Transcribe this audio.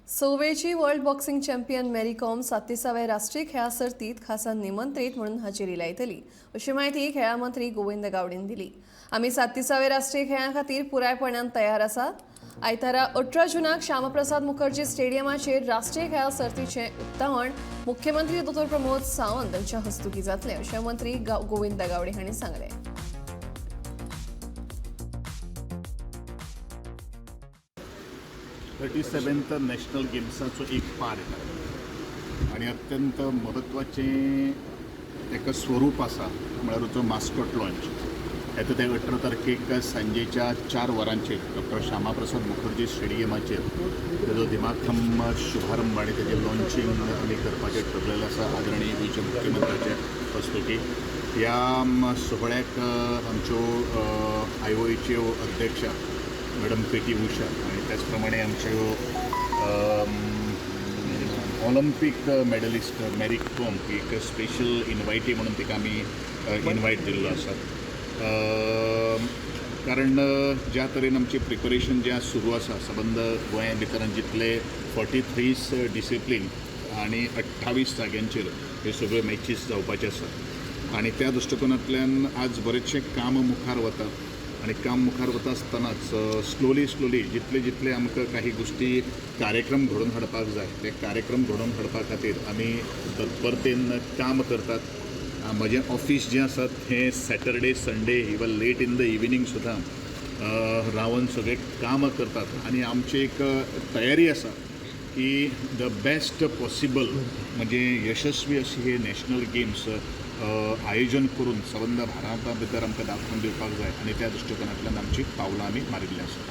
सोवेची world boxing champion मेरी com 37व्या राष्ट्रीय खेळा सर्तीत खासा निमंत्रित म्हणून हजेरी लायतली अशी माहिती खेळा मंत्री गोविंद गावडेन दिली। आम्ही 37व्या राष्ट्रीय खेळां खातीर पुरायपणान तयार आसात। आयतारा 18 जूनाक श्यामप्रसाद मुखर्जी स्टेडियमाचेर राष्ट्रीय खेळा सर्तीचे उक्तावण मुख्यमंत्री डॉ प्रमोद सावंत यांच्या हस्तुकी जातले अशें मंत्री गोविंद गावडे हांणी सांगले। 37th नॅशनल गेम्साचो एक पार्ट आणि अत्यंत महत्वाचें तेका स्वरूप आसा म्हळ्यार तो मास्कॉट लॉन्च येता ते 18 तारखेक सांजेच्या 4 वरांचेर डॉ श्यामाप्रसाद मुखर्जी स्टेडियमाचेर तेजो दिमाखम शुभारंभ आनी तेजें लॉन्चिंग आमी करपाचें ठरलेलें आसा आदरणीय गोंयचे मुख्यमंत्र्याचे हस्तुकी। ह्या सोहळ्याक आमच्यो आयओएच्यो अध्यक्षा मॅडम पी.टी. उषा आणि त्याचप्रमाणे आमच्यो ऑलिम्पिक मेडलिस्ट मेरी कॉम ही एक स्पेशल इन्वायटी म्हणून तिका आमी इन्वायट दिल्लो आसा। कारण ज्या तरेन आमची प्रिपरेशन जें सुरू आसा सबंद गोंया भितर जितले 43 डिसिप्लीन आणि 28 जाग्यांचेर हे सगळ्यो मॅचीस जावपाचे आसा आणि त्या दृश्टिकोनांतल्यान आज बरेचशें काम मुखार वता आणि काम मुखार वता आसतनाच स्लोली जितले जितले आमकां काही गोष्टी कार्यक्रम घडोवन हाडपाक जाय ते कार्यक्रम घडोवन हाडपा खातीर आमी तत्परतेन काम करतात। म्हजें ऑफिस जें आसा तें Saturday Sunday even late in the evening सुद्दां रावन सगळें काम करतात आणि आमची एक तयारी आसा की द बेस्ट पॉसिबल म्हणजे यशस्वी अशी हे नॅशनल गेम्स आयोजन करून सबंद भारता भितर आमकां दाखोवन दिवपाक जाय आणि त्या दृश्टिकोनांतल्यान आमची पावलां आमी मारिल्लीं आसा।